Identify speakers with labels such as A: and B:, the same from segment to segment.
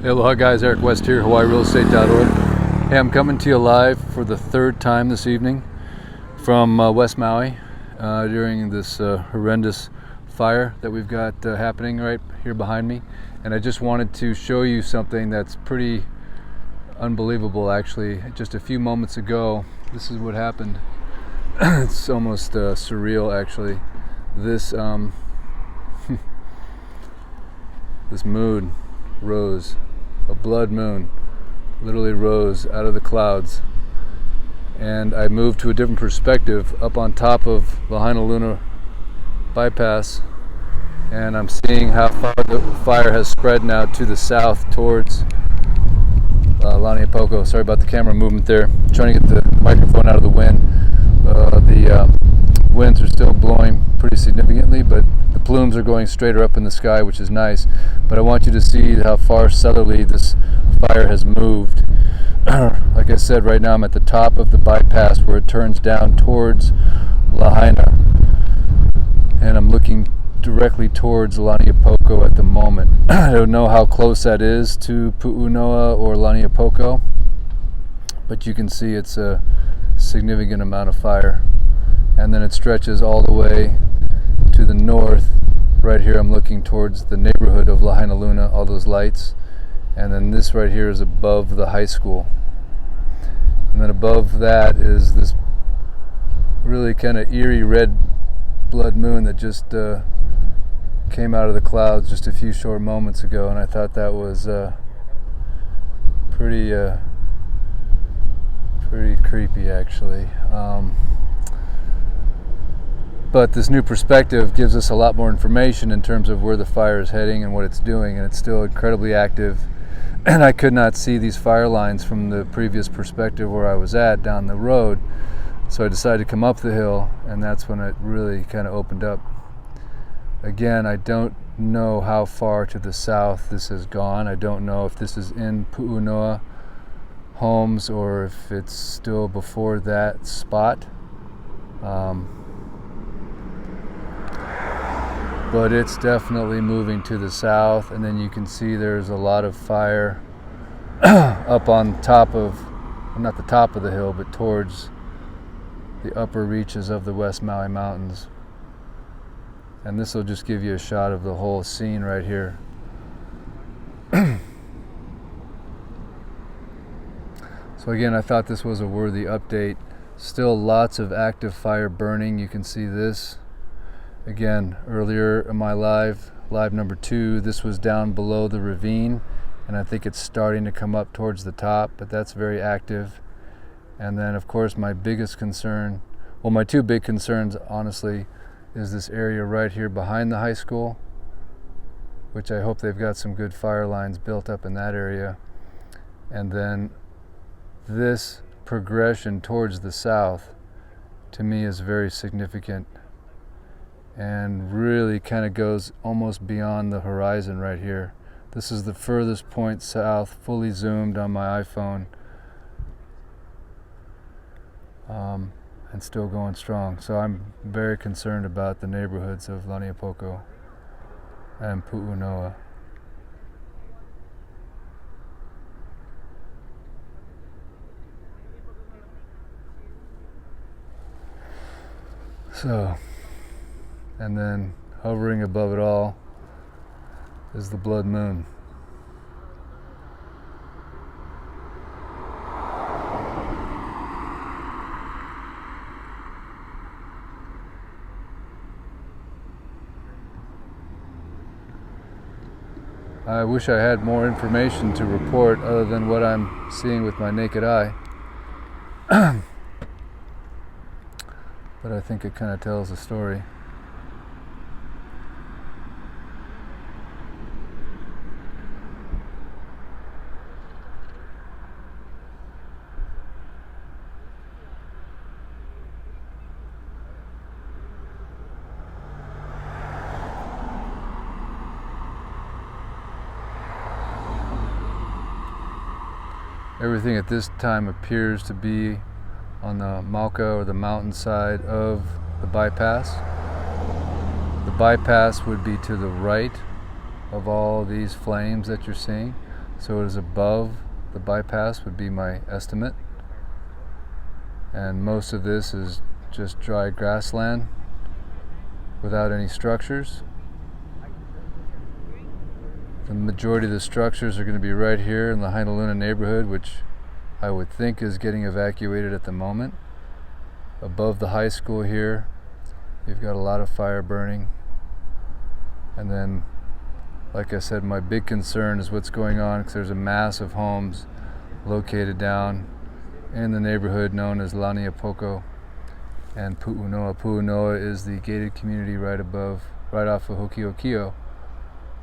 A: Hey, aloha guys, Eric West here, HawaiiRealEstate.org. Hey, I'm coming to you live for the third time this evening from West Maui during this horrendous fire that we've got happening right here behind me. And I just wanted to show you something that's pretty unbelievable actually. Just a few moments ago, this is what happened. It's almost surreal actually. This this moon rose, a blood moon literally rose out of the clouds, and I moved to a different perspective up on top of Lahaina Luna bypass, and I'm seeing how far the fire has spread now to the south towards Laniapoko. Sorry about the camera movement there. I'm trying to get the microphone out of the wind. The winds are still blowing pretty significantly, but the plumes are going straighter up in the sky, which is nice. But I want you to see how far southerly this fire has moved. Like I said, right now I'm at the top of the bypass where it turns down towards Lahaina, and I'm looking directly towards Laniapoko at the moment. I don't know how close that is to Pu'unoa or Laniapoko, but you can see it's a significant amount of fire. And then it stretches all the way to the north. Right here I'm looking towards the neighborhood of Lahaina Luna, all those lights. And then this right here is above the high school. And then above that is this really kind of eerie red blood moon that just came out of the clouds just a few short moments ago. And I thought that was pretty creepy actually. But this new perspective gives us a lot more information in terms of where the fire is heading and what it's doing, and it's still incredibly active. And I could not see these fire lines from the previous perspective where I was at down the road, so I decided to come up the hill, and that's when it really kind of opened up. Again, I don't know how far to the south this has gone. I don't know if this is in Pu'unoa homes or if it's still before that spot. But it's definitely moving to the south, and then you can see there's a lot of fire up on top of, well, not the top of the hill, but towards the upper reaches of the West Maui Mountains. And this will just give you a shot of the whole scene right here. So again, I thought this was a worthy update. Still lots of active fire burning. You can see this. Again, earlier in my live number 2, this was down below the ravine, and I think it's starting to come up towards the top, but that's very active. And then of course my biggest concern, well, my two big concerns honestly, is this area right here behind the high school, which I hope they've got some good fire lines built up in that area. And then this progression towards the south to me is very significant and really kind of goes almost beyond the horizon right here. This is the furthest point south, fully zoomed on my iPhone, and still going strong. So I'm very concerned about the neighborhoods of Laniapoko and Pu'unoa. So, and then hovering above it all is the blood moon. I wish I had more information to report other than what I'm seeing with my naked eye. But I think it kind of tells a story. Everything at this time appears to be on the Mauka or the mountainside of the bypass. The bypass would be to the right of all these flames that you're seeing. so it is above the bypass would be my estimate. And most of this is just dry grassland without any structures. The majority of the structures are going to be right here in the Lahainaluna neighborhood, which I would think is getting evacuated at the moment. Above the high school here, you've got a lot of fire burning. And then, like I said, my big concern is what's going on, because there's a mass of homes located down in the neighborhood known as Laniapoko and Pu'unoa. Pu'unoa is the gated community right off of Hokiokio.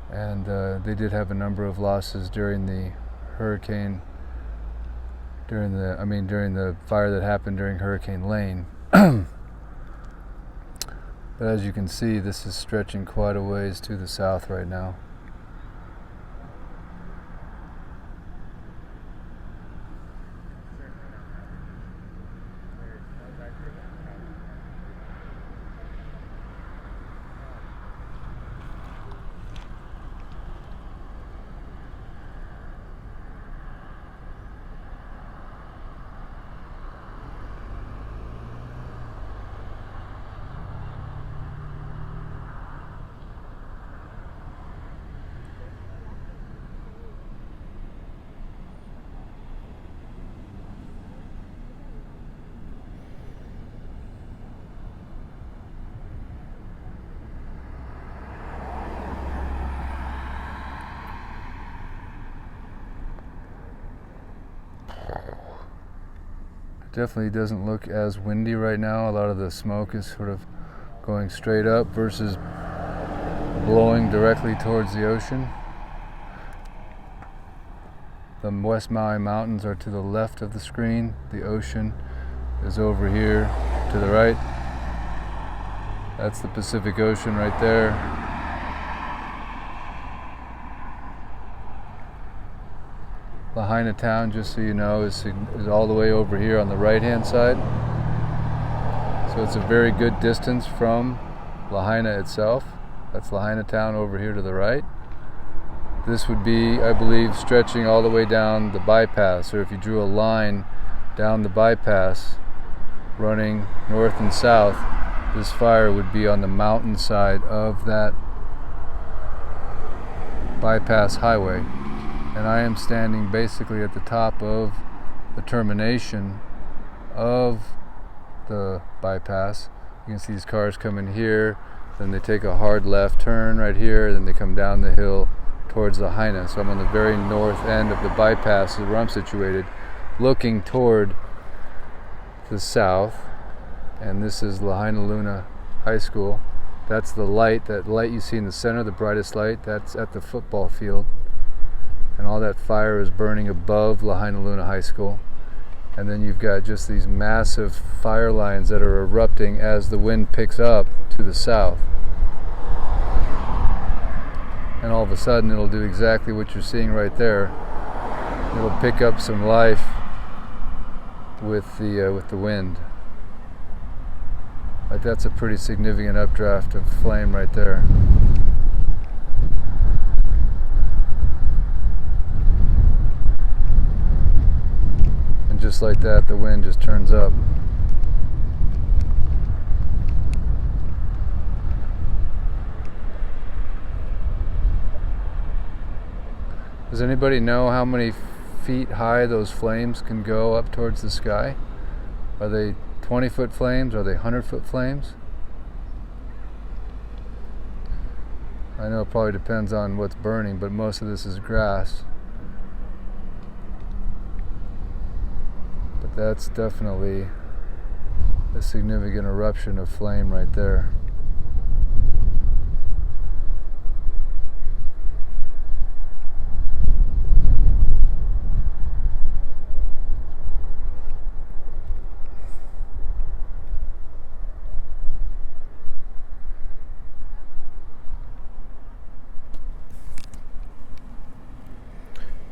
A: And they did have a number of losses during the hurricane, during the fire that happened during Hurricane Lane. But as you can see, this is stretching quite a ways to the south right now. Definitely doesn't look as windy right now. A lot of the smoke is sort of going straight up versus blowing directly towards the ocean. The West Maui mountains are to the left of the screen. The ocean is over here to the right. That's the Pacific Ocean right there. Lahaina town, just so you know, is all the way over here on the right hand side. So it's a very good distance from Lahaina itself. That's Lahaina town over here to the right. This would be, I believe, stretching all the way down the bypass, or if you drew a line down the bypass running north and south, this fire would be on the mountain side of that bypass highway. And I am standing basically at the top of the termination of the bypass. You can see these cars come in here, then they take a hard left turn right here, then they come down the hill towards Lahaina. So I'm on the very north end of the bypass where I'm situated, looking toward the south. And this is Lahainaluna High School. That's the light, that light you see in the center, the brightest light, that's at the football field. And all that fire is burning above Lahainaluna High School. And then you've got just these massive fire lines that are erupting as the wind picks up to the south. And all of a sudden it'll do exactly what you're seeing right there. It'll pick up some life with the wind. Like, that's a pretty significant updraft of flame right there. And just like that, the wind just turns up. Does anybody know how many feet high those flames can go up towards the sky? Are they 20-foot flames? Are they 100-foot flames? I know it probably depends on what's burning, but most of this is grass. But that's definitely a significant eruption of flame right there.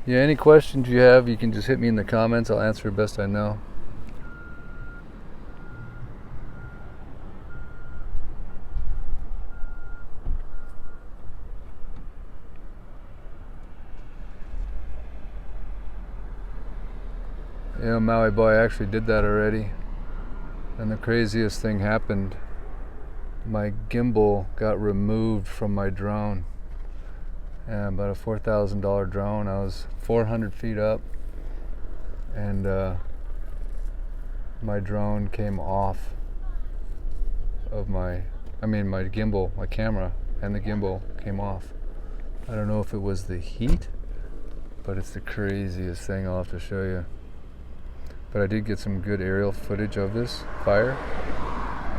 A: Yeah, any questions you have, you can just hit me in the comments. I'll answer the best I know. Maui boy, I actually did that already. And the craziest thing happened. My gimbal got removed from my drone. And about a $4,000 drone. I was 400 feet up, and my drone came off of my gimbal, my camera, and the gimbal came off. I don't know if it was the heat, but it's the craziest thing. I'll have to show you. But I did get some good aerial footage of this fire,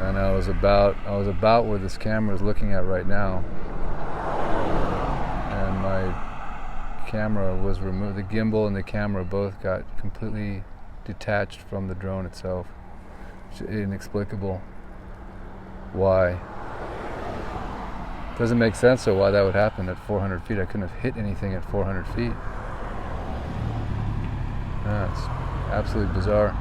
A: and I was about where this camera is looking at right now. And my camera was removed. The gimbal and the camera both got completely detached from the drone itself. It's inexplicable. Why? Doesn't make sense, so why that would happen at 400 feet. I couldn't have hit anything at 400 feet. That's absolutely bizarre.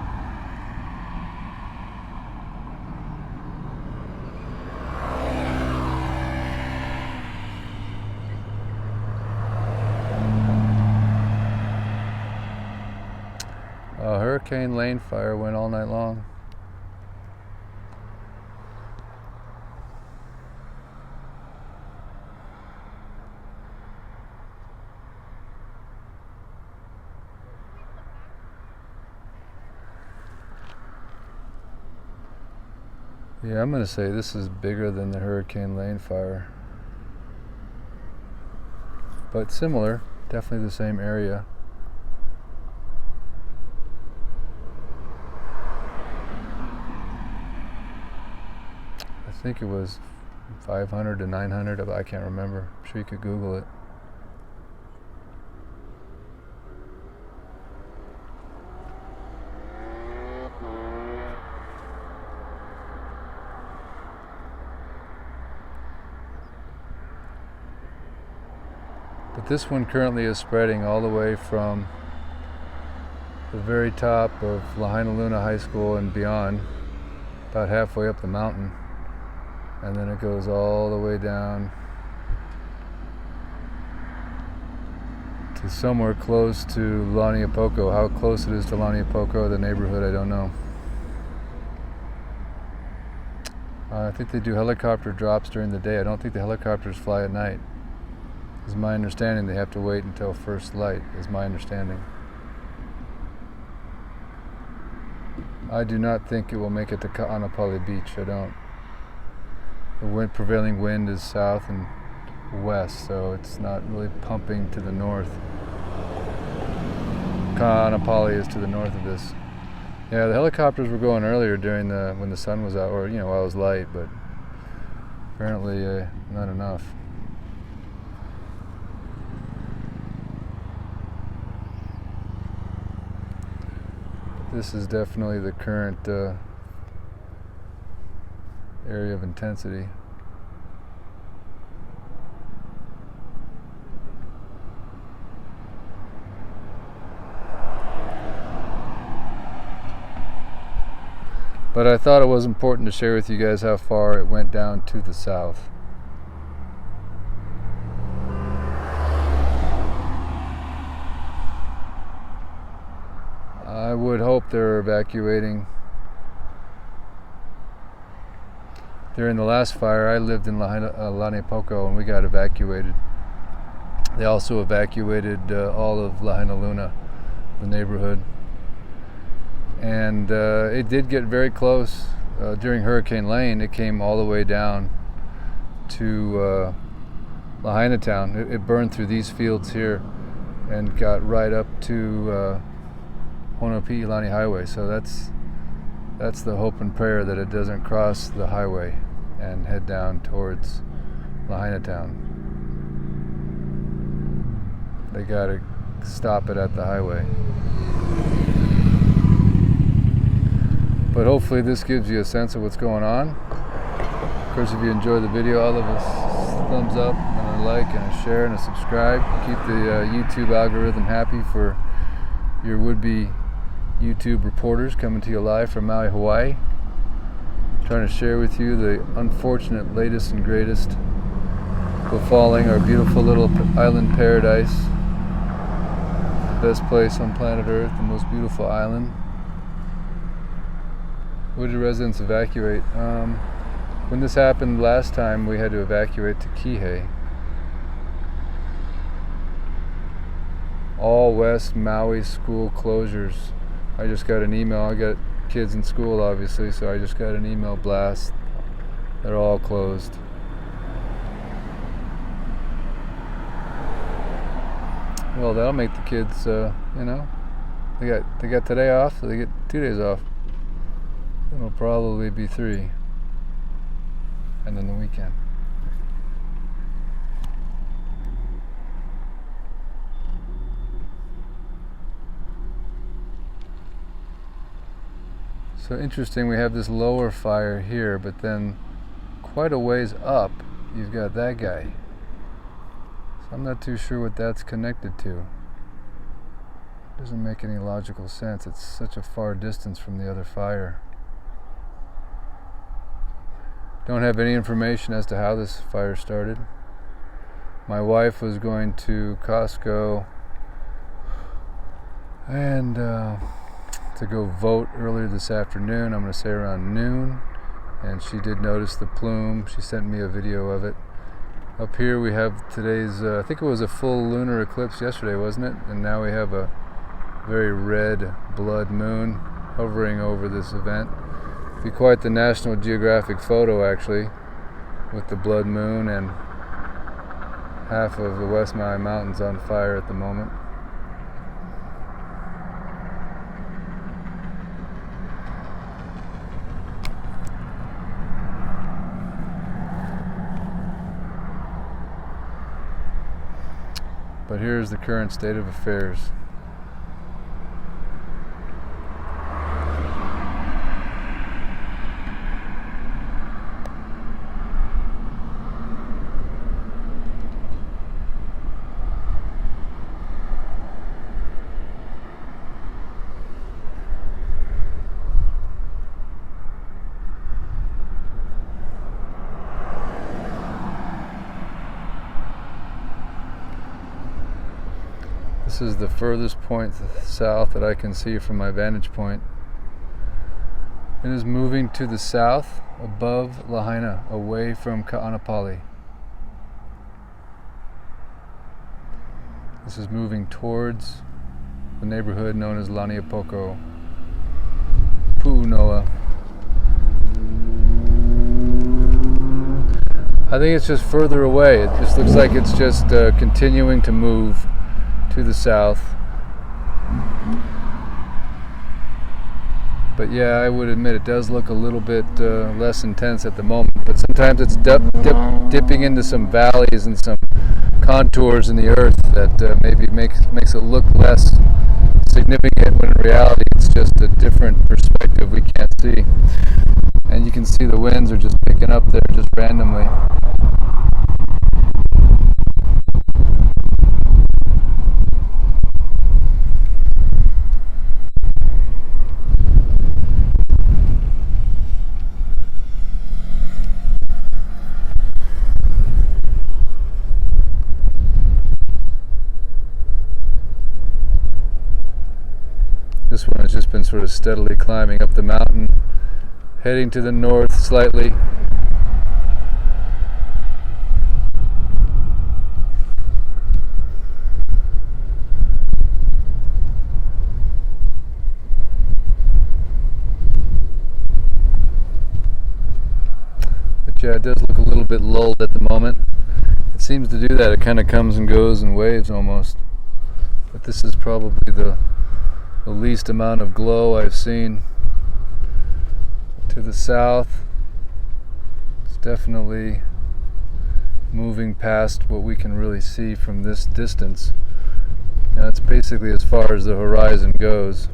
A: Hurricane Lane fire went all night long. Yeah, I'm gonna say this is bigger than the Hurricane Lane fire, but similar, definitely the same area. I think it was 500 to 900, I can't remember. I'm sure you could Google it. But this one currently is spreading all the way from the very top of Lahainaluna High School and beyond, about halfway up the mountain. And then it goes all the way down to somewhere close to Laniapoko. How close it is to Laniapoko, the neighborhood, I don't know. I think they do helicopter drops during the day. I don't think the helicopters fly at night. Is my understanding. They have to wait until first light, is my understanding. I do not think it will make it to Ka'anapali Beach. I don't. The prevailing wind is south and west, so it's not really pumping to the north. Ka'anapali is to the north of this. Yeah, the helicopters were going earlier during when the sun was out, or while it was light, but apparently not enough. This is definitely the current area of intensity. But I thought it was important to share with you guys how far it went down to the south. I would hope they're evacuating. During the last fire, I lived in Laniapoko and we got evacuated. They also evacuated all of Lahainaluna, the neighborhood. And it did get very close. During Hurricane Lane, it came all the way down to Lahaina town. It burned through these fields here and got right up to Honopi'ilani Highway. So that's the hope and prayer, that it doesn't cross the highway and head down towards Lahaina town. They gotta stop it at the highway. But hopefully this gives you a sense of what's going on. Of course, if you enjoy the video, I'll leave a thumbs up and a like and a share and a subscribe. Keep the YouTube algorithm happy for your would-be YouTube reporters coming to you live from Maui, Hawaii. Trying to share with you the unfortunate latest and greatest befalling our beautiful little island paradise. best place on planet Earth, the most beautiful island. Where did residents evacuate? When this happened last time, we had to evacuate to Kihei. All West Maui school closures. I just got an email. I got kids in school, obviously, so I just got an email blast. They're all closed. Well, that'll make the kids, they got today off, so they get 2 days off. It'll probably be 3, and then the weekend. So interesting, we have this lower fire here, but then quite a ways up, you've got that guy. So I'm not too sure what that's connected to. Doesn't make any logical sense. It's such a far distance from the other fire. Don't have any information as to how this fire started. My wife was going to Costco and to go vote earlier this afternoon. I'm going to say around noon. And she did notice the plume. She sent me a video of it. Up here we have today's, I think it was a full lunar eclipse yesterday, wasn't it? And now we have a very red blood moon hovering over this event. Be quite the National Geographic photo, actually, with the blood moon and half of the West Maui Mountains on fire at the moment. But here's the current state of affairs. This is the furthest point south that I can see from my vantage point. It is moving to the south above Lahaina, away from Ka'anapali. This is moving towards the neighborhood known as Laniapoko, Pu'unoa. I think it's just further away. It just looks like it's just continuing to move to the south. But yeah, I would admit it does look a little bit less intense at the moment, but sometimes it's dipping into some valleys and some contours in the earth that maybe makes it look less significant, when in reality it's just a different perspective we can't see. And you can see the winds are just picking up there just randomly. This one has just been sort of steadily climbing up the mountain, heading to the north slightly. But yeah, it does look a little bit lulled at the moment. It seems to do that. It kind of comes and goes in waves almost. But this is probably the least amount of glow I've seen. To the south, it's definitely moving past what we can really see from this distance. And that's basically as far as the horizon goes.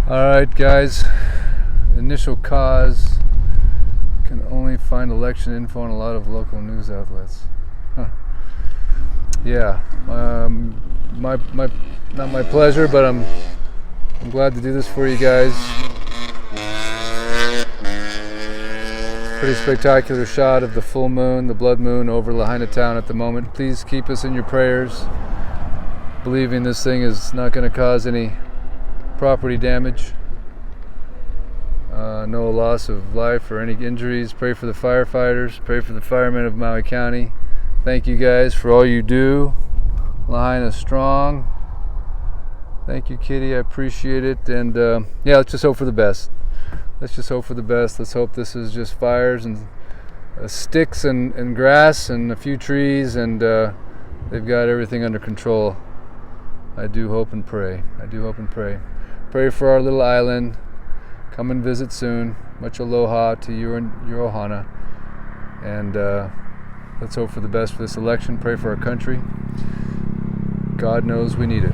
A: Alright guys, initial cause. Can only find election info on a lot of local news outlets. Huh. Yeah, not my pleasure, but I'm glad to do this for you guys. Pretty spectacular shot of the full moon, the blood moon over Lahaina town at the moment. Please keep us in your prayers, believing this thing is not going to cause any property damage. No loss of life or any injuries. Pray for the firefighters. Pray for the firemen of Maui County. Thank you guys for all you do. Lahaina strong. Thank you, Kitty. I appreciate it. And yeah, let's just hope for the best. Let's just hope for the best. Let's hope this is just fires and sticks and grass and a few trees, and they've got everything under control. I do hope and pray. I do hope and pray. Pray for our little island. Come and visit soon. Much aloha to you and your ohana. And let's hope for the best for this election. Pray for our country. God knows we need it.